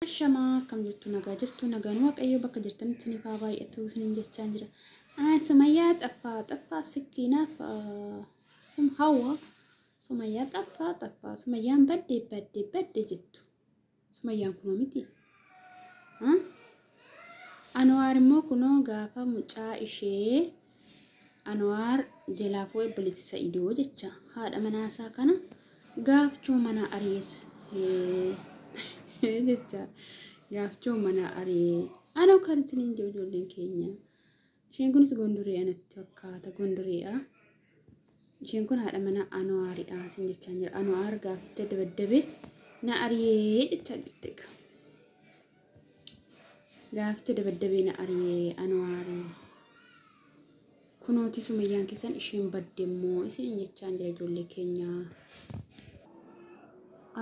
Ashama kam jirtu nagaa jirtu nagaan waaqayyo bakka jirtanitti isiniif haa baay'atu isiniin jechaa jira. Sumayyaa xaffaa sikkiinaaf hawa Sumayyaa xaffaa Sumayyaan badde jettu. Sumayyaan kunoo miti. Anwaar immoo kunoo gaafa mucaa ishee Anwaar jalaafoo eebbalisa idoo jecha haadha manaasaa kana gaafchoo mana ari'es jecha gaafchoo mana ari'e anoo karitiniin ijoolleen keenya isheen kunis gondoree anatti fakkaata gondoreedha. Isheen kun haadha mana Anwaariidha sin jechaa jira. Anwaar gaaficha dabaddabe na ari'ee jechaa jirti. Gaaficha dabaddabe na ari'ee Anwaar kunooti Sumayyaan keessan isheen badde immoo isin jechaa jira ijoollee keenya.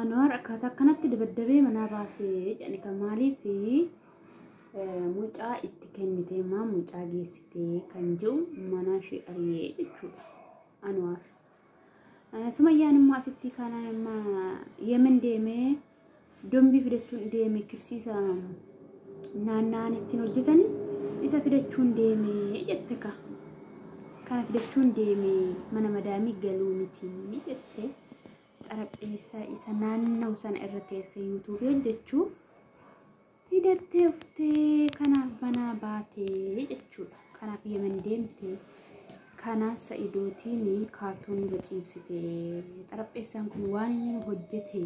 Anwaar akkaataa kanatti dabaddabee mana baasee jedhani kan maaliif mucaa itti kennitee mucaa geessitee kan jiru mana ishee ari'ee jechuudha Anwaar. Sumayyaan immoo asitti kana yemen deemee dombii fidachuun deemee kirsiisa naannaan ittiin hojjetan isa fidachuun deemee jette kana fidachuun deemee mana madaamii galuu miti jette. Xarapheessa isa naannoo sana irra teesse YouTube hojjechuuf fidattee uftee kanaaf banaa baatee jechuudha. Kanaaf yemen deemte kana Sa'idootiin kaartoonii irra ciibsitee xarapheessaan kun waan inni hojjete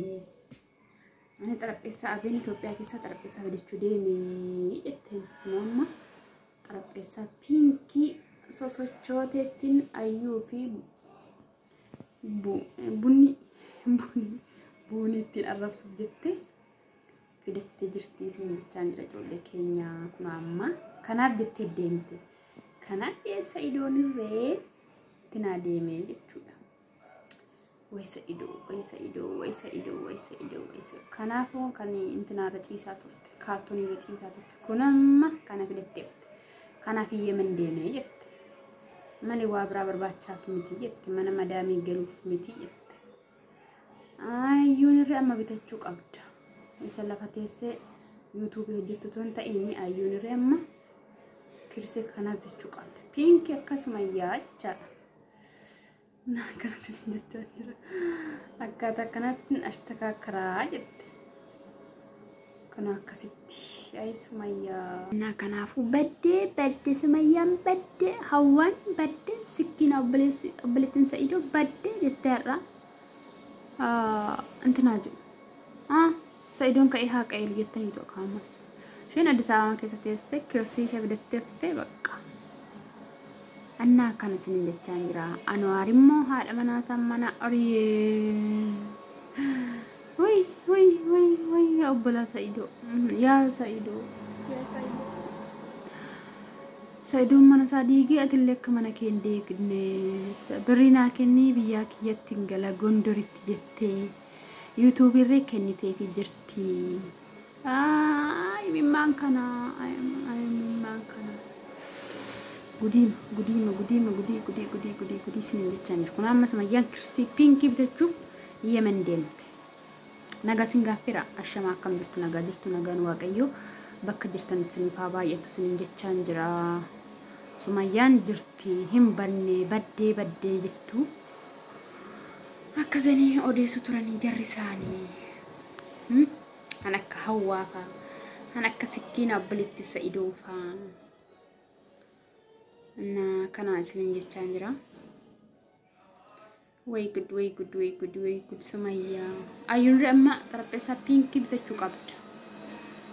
ani xarapheessa abeen Itoophiyaa keessa xarapheessa fidachuu deemee jettee amma xarapheessa piinkii sosochooteettiin ayyuu fi bunni ittiin arrabsuuf jette fidattee jirti isin jechaa jira ijoollee keenya kun amma kanaaf jettee deemte. Kanaaf Sa'idoon irree tinaa deemee jechuudha. Way Sa'idoo. Kanaafuu kan intinaarra ciisaa turte kaartoonii irra ciisaa turte kun amma kana fidattee kanaaf yemen deemee jette. Mali waa biraa barbaachaaf miti jette mana madaamii galuuf miti jette. Ayyuun irree amma bitachuu qabda. Isa lafa teessee YouTube hojjettu toon ta'ini ayyuun irree amma kirsee kana bitachuu qabda. Piinki akkasuma jechaadha. Akkasiin jechaa jira. Akkaataa kanatti ashtakakaraa jette. Kana akkasitti ay Sumayyaa. Kanaafuu badde Sumayyaan badde hawwaan badde sikkiina obboleettiin Sa'idoo badde jetteerra. Antinaa jiru. Sa'idoon ka'ee haa qa'ee jettanii too kaamas. Isheen Addis Ababaa keessa teessee kirsii ishee fidattee dhuftee bakka. Annaa kana isin jechaa jira. Anwaar immoo haadha manaasaa mana ari'ee. Way obbola Sa'idoo. Yaa Sa'idoo. Sa'idoon mana isaa diigee atillee akka mana kee hin deegne birrii naa kennii biyyaa kiyyatti hin gala gondoritti jettee YouTube irree kenniteefi jirti. Mimmaan kana gudii sin jechaa jira. Kun amma Sumayyaan kirsii piinkii bitachuuf yemen deemte. Nagaa sin gaaffira ashama akkam jirtu nagaa jirtu nagaan waaqayyo bakka jirtan isiniif haa baay'atu sin jechaa jira. Sumayyaan jirti hin banne baddee jettu akkasanii odeessu turanii jarri isaanii. Kan akka hawwaa faa kan akka sikkiina obboleetti Sa'idoo faa kana isin jechaa jira. Way good Sumayyaa. Ayyuun irree amma xarapheessaa piinkii bitachuu qabda.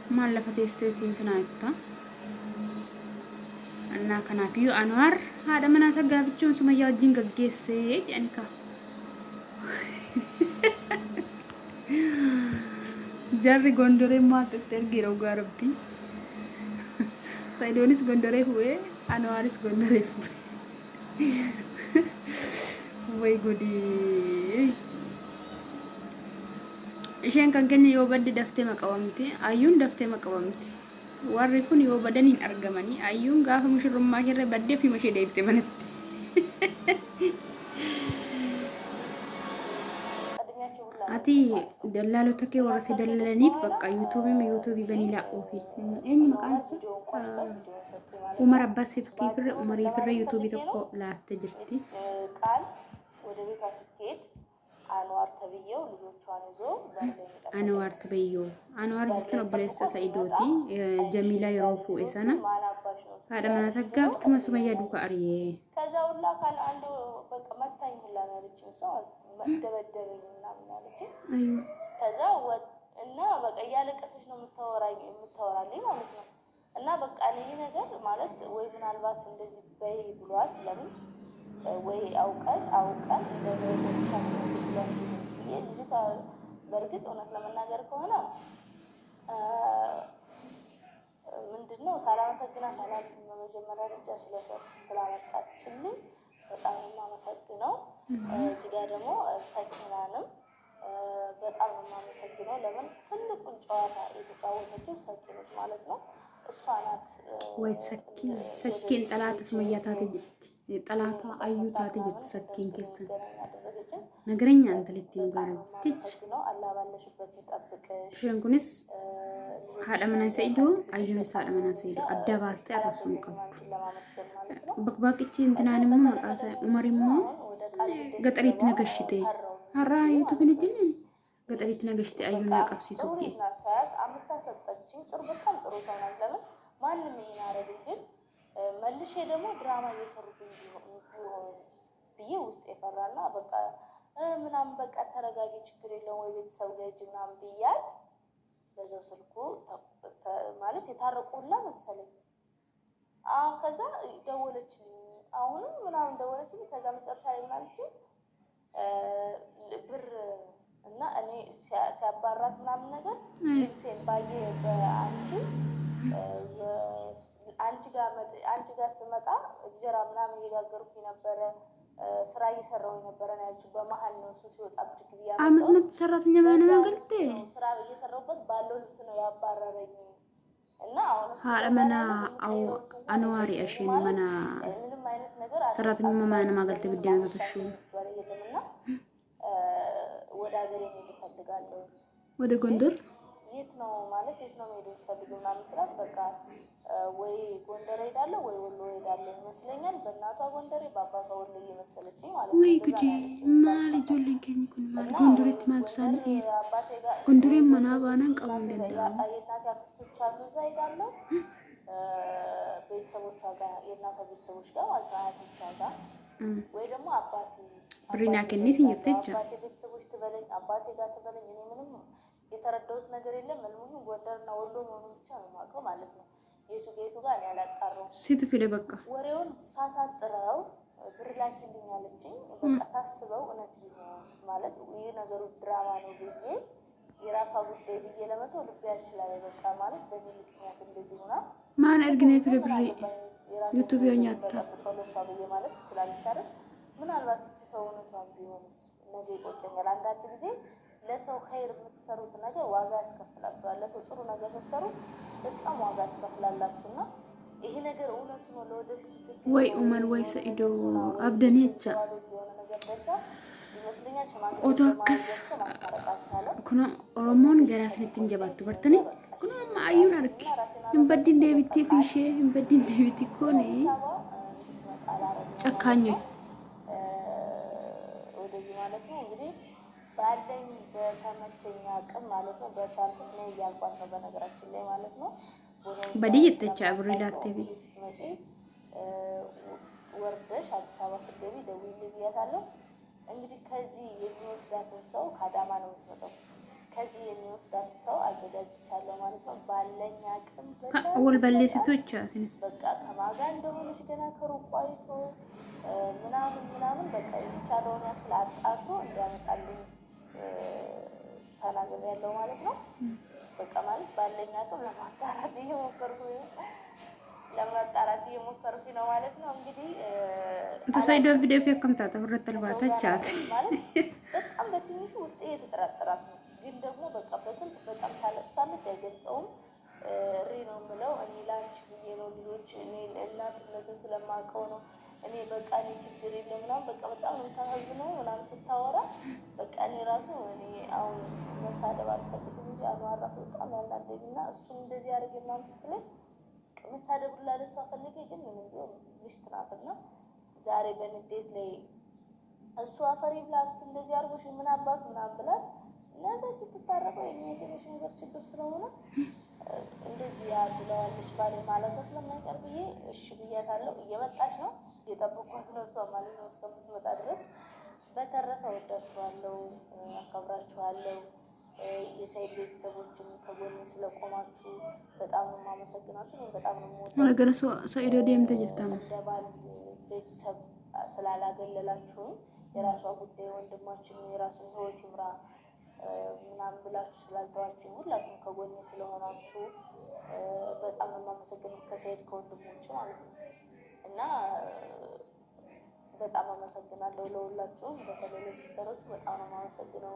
Maal lafa teesseetiin tanaa itta. Kanaafiyyuu Anwaar haadha manaasaa gaafichuun Sumayyaa wajjin gaggeessee jedhani ka. Jarri gondoree maatutti ergira ugaa rabbii. Sa'idoonis gondoree hu'ee Anwaaris gondoree hu'ee. Way godii. Isheen kan keenya yoo badde daftee maqawamti. Ayyuun daftee maqawamti. Warri kun yoo badan hin argamanii ayyuun gaafa mushurrummaa ishee baddee fi mashee deebite manatti. أتي دلالو تكي ورسي دلالني بقى يوتيوبي بني لا أوفي إني مقاس عمر عباس كيفر عمري في يوتيوبي تكو لا تجرتي قال ወደ ቤቷ ስትሄድ አንዋር ተብየው ልጆቿን ይዞ አንዋር ተብየው አንዋር ልጅን አብለስ ሰይዶቲ ጀሚላ ይሮፉ እሰና ታደመና ተጋብቱ መስመያ ዱካ አርዬ ከዛውላ ካል አንዱ በቃ መታኝ ሁላ ማለት ነው መደበደበኝና ማለት አዩ ከዛው እና በቃ ያለቀሰች ነው የምታወራልኝ ማለት ነው እና በቃ ለይ ነገር ማለት ወይ ምናልባት እንደዚህ በይ ብሏት ለምን ወይ አውቀን እንደዚህ ቻንስ ይልታ በርግጥ እውነት ለመናገር ከሆነ ምንድነው ሳላመሰግናት ማለት በመጀመሪያ ደረጃ ስላመጣችልኝ በጣም የማመሰግነው እዚህ ጋር ደግሞ ሰኪናንም በጣም የማመሰግነው ለምን ትልቁን ጨዋታ የተጫወተችው ሰኪኖች ማለት ነው እሷ ናት ወይ ሰኪን ጠላት ስመያታት ጠላታ አዩታት ሰኪን ከሰን ነገረኛ አንተ ልትይው ጋር ነው አላህ ባለሽበት ይጠብቅሽ ሽንኩንስ ሀለመና ሰይዶ አዩንስ ሀለመና ሰይዶ አዳባስተ አረሱን ቀብ በቅባቅቺ እንትናንሙ መቃሳ ዑመርሙ ገጠሪት ነገሽቴ አራ ዩቲዩብን ጅን ገጠሪት ነገሽቴ አዩና ቀብሲሱቲ አምታ ሰጠችኝ ጥሩ በጣም ጥሩ ሰው ናት ለምን ማንንም ይናረግኝ መልሼ ደግሞ ድራማ እየሰሩብኝ ቢሆን ብዬ ውስጥ የፈራና በቃ ምናምን በቃ ተረጋጊ ችግር የለውም ወይ ቤተሰብ ልጅ ምናምን ብያት በዛው ስልኩ ማለት የታረቁላ መሰለኝ ከዛ ደወለችልኝ አሁንም ምናምን ደወለችልኝ ከዛ መጨረሻ ላይ ማለት ብር እና እኔ ሲያባራት ምናምን ነገር ልብሴን ባየ አንቺ ጋር ስመጣ እንጀራ ምናምን እየጋገርኩኝ ነበረ ስራ እየሰራሁ ነበረ ያልኩት በመሃል ነው እሱ ሲወጣ ብድግ ብያ አመት መት ሰራተኛ ማነው ማገልቴ ስራ እየሰራሁበት ባለው ልብስ ነው ያባረረኝ እና አሁን ሀለመና አው አንዋሪ አሽን መና ምንም አይነት ነገር ሰራተኛ ማና ማገልቴ ብደና ተሹ ወደ ሀገሬ መሄድ እፈልጋለሁ ወደ ጎንደር የት ነው ማለት የት ነው መሄድ እፈልጋለሁ ምናምን ስላት በቃ ወይ ጎንደር ሄዳለሁ ወይ ወሎ ሄዳለሁ ይመስለኛል በእናቷ ጎንደር በአባቷ ወሎ እየመሰለችኝ ማለት ነው ወይ ጉዲ ማለት ጆልን ከኝኩን ማለት ጎንደሬት ማለት ሳለ ጎንደሬ መናባናን ቀበው እንደዳ የእናቷ አክስቶች አሉ እዛ ሄዳለሁ ቤተሰቦቿ ጋር የእናቷ ቤተሰቦች ጋር አዛቶቿ ጋር ወይ ደግሞ አባቴ ብሪና ከኒት እንየተቻ አባቴ ቤተሰቦች ትበለኝ አባቴ ጋር ትበለኝ እኔ ምንም የተረዳሁት ነገር የለም ምንም ጎንደርና ወሎ መሆኑን ብቻ ነው የማውቀው ማለት ነው የቱ ጋር ያላጣራው ሲቱ ፊለ በቃ ወሬውን ሳሳጥረው ብር ላኪልኝ አለችኝ በቃ ሳስበው እውነት ቢሆን ማለት ይሄ ነገሩ ድራማ ነው ብዬ የራሷ ጉዳይ ብዬ ለመተው ልብ ያልችላል በቃ ማለት በዚህ ምክንያት እንደዚህ ሆና ማን እርግኔ ፊለ ብር ዩቲዩብ ያኛታ ተለሷ ብዬ ማለት ትችላለች አይደል ምናልባት እቺ ሰው እውነቷን ቢሆንስ ነገ ይቆጨኛል አንዳንድ ጊዜ ለሰው ኸይር የምትሰሩት ነገር ዋጋ ያስከፍላችኋል ለሰው ጥሩ ነገር ስትሰሩ በጣም ዋጋ ትከፍላላችሁና ይሄ ነገር እውነት ነው ለወደፊት ወይ ኡመር ወይ ሰይዶ አብደኔቻ ይመስለኛል ሽማግሌ ኦቶከስ ኩኖ ኦሮሞን ገራስነት እንጀባቱ በርተኔ ኩኖ ማዩን አርክ እንበዲን ዴቪቲ ፊሼ እንበዲን ዴቪቲ ኮኔ ጨካኞች ወደዚህ ማለት ነው እንግዲህ ባለኝ በተመቸኛ አቅም ማለት ነው በቻልኩት ነው ያልኳት ነው በነገራችን ላይ ማለት ነው በዲት ተቻብሪላት ቲቪ ወርደሽ አዲስ አበባ ስትገቢ ደውዪልኝ ብያታለሁ እንግዲህ ከዚህ የሚወስዳትን ሰው ካዳማ ነው የምትመጣው ከዚህ የሚወስዳት ሰው አዘጋጅቻለሁ ማለት ነው ባለኝ አቅም ወል በለሲቶች አስንስ በቃ ከማጋ እንደሆነሽ ገና ከሩቅ አይቶ ምናምን በቃ ይቻለውን ያክል አጣጥሮ እንዲያመጣልኝ ተናግሬያለሁ ማለት ነው በቃ ማለት ባለኝ አቅም ለማጣራት እየሞከርኩ ነው ማለት ነው እንግዲህ ተሳይዶ ቪዲዮ ፈከምታ ተወረተል ባታቻት በጣም በትንሹ ውስጥ እየተጠራጠራት ነው ግን ደግሞ በቃ በስልክ በጣም ታለቅሳለች አይገልጸውም ሪ ነው የምለው እኔ ላንቺ ብዬ ነው ልጆች እኔ እናትነትን ስለማውቀው ነው እኔ በቃ እኔ ችግር የለም ምናምን በቃ በጣም ነው የምታሳዝነው ምናምን ስታወራ በቃ እኔ ራሱ እኔ አሁን መሳደብ አልፈልግም እንጂ አንዋር ራሱ በጣም ያናደኝና እሱን እንደዚህ አድርጌ ምናምን ስትለኝ መሳደብ ሁላ ለእሷ ፈልጌ ግን ምንም ቢሆን ሚስት ናትና ዛሬ በንዴት ላይ እሱ አፈሪ ብላ እሱ እንደዚህ አድርጎሽ ምን አባቱ ምናምን ብላት ነገ ስትታረቀው የሴቶች ነገር ችግር ስለሆነ እንደዚህ ያድለዋለች ባለ ማለት ስለማይቀር ብዬ እሺ ብያታለሁ። እየመጣች ነው እየጠበኳት ነው እሷ ማለት ነው እስከምትመጣ ድረስ። በተረፈ ወዳችኋለሁ፣ አከብራችኋለሁ። የሰይድ ቤተሰቦችም ከጎን ስለቆማችሁ በጣም ነው የማመሰግናችሁ። እኔም በጣም ነው የምወዳችሁ። ነገር ሰይድ ወዲም ተጅልታም እንደ ባል ቤተሰብ ስላላገለላችሁ የራሷ ጉዳይ ወንድማችን የራሱን ህይወት ይምራ ምናምን ብላችሁ ስላልተዋችሁ ሁላችሁም ከጎኔ ስለሆናችሁ በጣም ነው የማመሰግነው። ከሰይድ ከወንድሞች ማለት ነው እና በጣም አመሰግናለሁ ለሁላችሁም። በተለይ ለሲስተሮች በጣም ነው የማመሰግነው።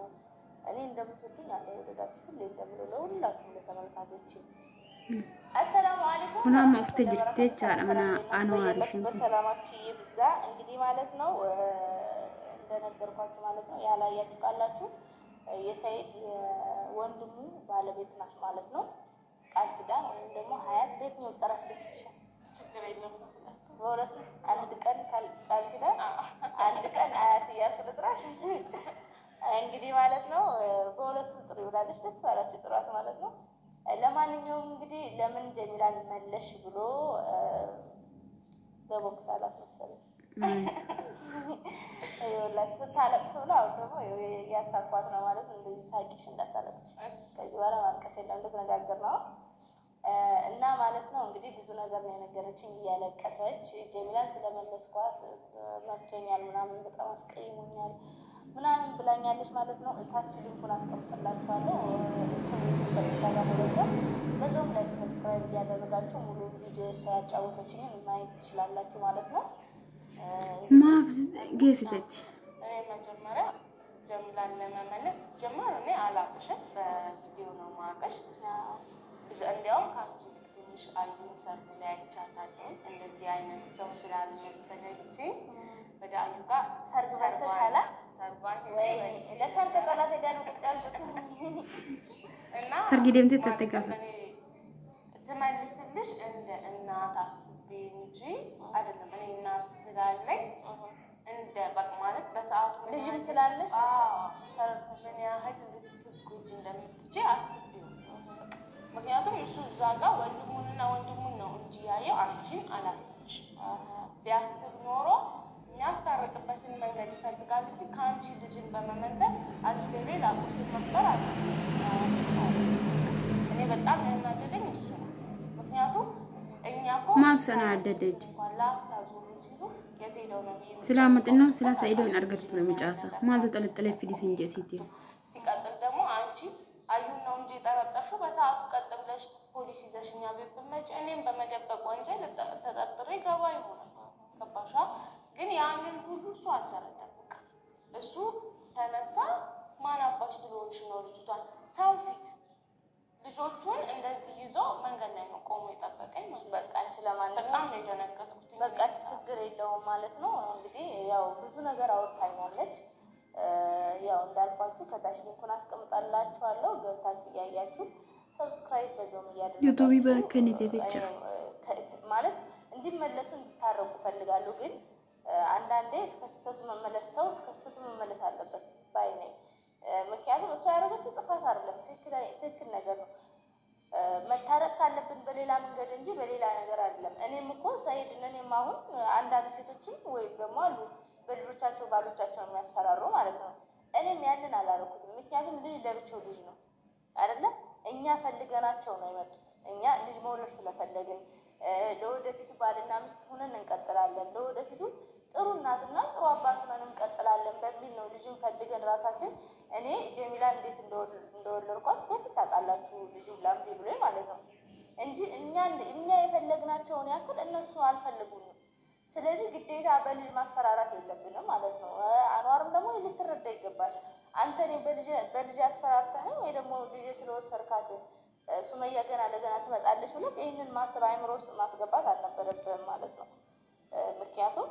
እኔ እንደምትወዱኝ አለ ወደዳችሁ ሁሌ እንደምለው ለሁላችሁም ለተመልካቾቼ አሰላሙ አለይኩም እና ማፍተጅርቴች አለማና አንዋሪሽን በሰላማችሁ ይብዛ። እንግዲህ ማለት ነው እንደነገርኳችሁ ማለት ነው ያላያችሁ ካላችሁ የሰይድ ወንድሙ ባለቤት ናት ማለት ነው። ቃል ኪዳን ወይም ደግሞ ሀያት ቤት ነው ጠራስ ደስ ይችላል ችግር የለም። በሁለት አንድ ቀን ቃል ኪዳን አንድ ቀን አያት እያልኩ ልጥራሽ እንግዲህ ማለት ነው። በሁለቱም ጥሩ ይውላለች። ደስ ባላችሁ ጥራት ማለት ነው። ለማንኛውም እንግዲህ ለምን ጀሚላን መለሽ ብሎ በቦክስ አላት መሰለኝ ይኸውላችሁ ስታለቅስ ብላ አሁን ደግሞ ያሳኳት ነው ማለት ነው። እንደዚህ ሳቂሽ እንዳታለቅስ ከዚህ በኋላ ማልቀስ የለም እንድትነጋገር ነው እና ማለት ነው። እንግዲህ ብዙ ነገር ነው የነገረችኝ እያለቀሰች ጀሚላን ስለመለስኳት መቶኛል ምናምን በጣም አስቀይሞኛል ምናምን ብላኛለች ማለት ነው። እታች ሊንኩን አስቀምጥላችኋለሁ። እሱን ሰብቻ ጋር በዛውም ላይክ ሰብስክራይብ እያደረጋችሁ ሙሉ ቪዲዮ ያጫወተችኝን ማየት ትችላላችሁ ማለት ነው። ማፍስ ጌስቴች እኔ መጀመሪያ ጀሚላን ለመመለስ ጀመር እኔ አላቅሽም በቪዲዮ ነው ማቀሽ እንዲያውም ከአንቺ ትንሽ አዩን ሰርግ ላይ አይቻታለሁ። እንደዚህ አይነት ሰው ስላልመሰለች ወደ አዩ ጋር ሰርግ ተሻለ ሰርጓን ወይ ለካርተ ጠላት ጋር ነው ቁጭ አልኩት እና ሰርግ ደምቴ ተተቀፈ ስመልስልሽ እንደ እናት አስቤ እንጂ አይደለም። እኔ እናት ስላለኝ እንደ በቃ ማለት በሰዓቱ ልጅም ስላለሽ ተረተሽን ያህል ልትጎጂ እንደምትችይ አስቤው። ምክንያቱም እሱ እዛ ጋር ወንድሙንና ወንድሙን ነው እንጂ ያየው አንቺን አላሰብሽም። ቢያስብ ኖሮ የሚያስታርቅበትን መንገድ ይፈልጋል እንጂ ከአንቺ ልጅን በመመንጠር አንቺ ሌላ ቁስል መፍጠር አለ። እኔ በጣም ያናደደኝ እሱ ነው። ምክንያቱም እኛ እኮ ማሰናደደች ላፍታ ዞር ሲሉ የት ሄደው ነው ስላመጥና ስላ ሳይዶን አርገት ለምጫሳ ማለት ተለጠለ ፊዲስ እንጂ ሲቲ ሲቀጥል ደግሞ አንቺ አዩን ነው እንጂ ጠረጠርሽው በሰዓቱ ቀጥ ብለሽ ፖሊስ ይዘሽኛ ቤት ብትመጪ እኔም በመደበቅ ወንጀል ተጠርጥሬ ገባ ይሆናል። ገባሻ? ግን ያንን ሁሉ እሱ አልተረዳም። በቃ እሱ ተነሳ ማን አባሽ ስለሆንሽ ነው ልጅቷን ሰው ፊት ልጆቹን እንደዚህ ይዞ መንገድ ላይ ነው ቆሞ የጠበቀኝ። በቃ አንቺ ለማለት በጣም ነው የደነገጥኩት። በቃ ችግር የለውም ማለት ነው። እንግዲህ ያው ብዙ ነገር አውርታኛለች። ያው እንዳልኳችሁ ከታች ሊንኩን አስቀምጣላችኋለሁ ገብታችሁ እያያችሁ ሰብስክራይብ በዛውም እያደረጋችሁ ዩቲዩብ በከኔቴ ብቻ ማለት እንዲመለሱ እንድታረቁ ፈልጋለሁ። ግን አንዳንዴ ከስተቱ መመለስ ሰው ከስተቱ መመለስ አለበት ባይ ነኝ። ምክንያቱም እሷ ያደረገችው ጥፋት አይደለም፣ ትክክል ነገር ነው። መታረቅ ካለብን በሌላ መንገድ እንጂ በሌላ ነገር አይደለም። እኔም እኮ ሰይድ እኔም አሁን አንዳንድ ሴቶችም ወይም ደግሞ አሉ በልጆቻቸው ባሎቻቸው የሚያስፈራሩ ማለት ነው። እኔም ያንን አላደረኩትም። ምክንያቱም ልጅ ለብቻው ልጅ ነው አይደለም። እኛ ፈልገናቸው ነው የመጡት። እኛ ልጅ መውለድ ስለፈለግን ለወደፊቱ ባልና ሚስት ሆነን እንቀጥላለን፣ ለወደፊቱ ጥሩ እናትና ጥሩ አባት ሆነን እንቀጥላለን በሚል ነው ልጅን ፈልገን ራሳችን። እኔ ጀሚላ እንዴት እንደወለድኳት በፊት ታውቃላችሁ። ልጅ ላምቢ ብሎ ማለት ነው እንጂ እኛ የፈለግናቸውን ያክል እነሱ አልፈልጉንም። ስለዚህ ግዴታ በልጅ ማስፈራራት የለብንም ማለት ነው። አንዋርም ደግሞ ልትረዳ ይገባል። አንተ እኔ በልጅ ያስፈራርተኸኝ ወይ ደግሞ ልጅ ስለወሰድካት ሱመያ ገና ለገና ትመጣለች ብለህ ይህንን ማሰብ አይምሮ ውስጥ ማስገባት አልነበረብህም ማለት ነው። ምክንያቱም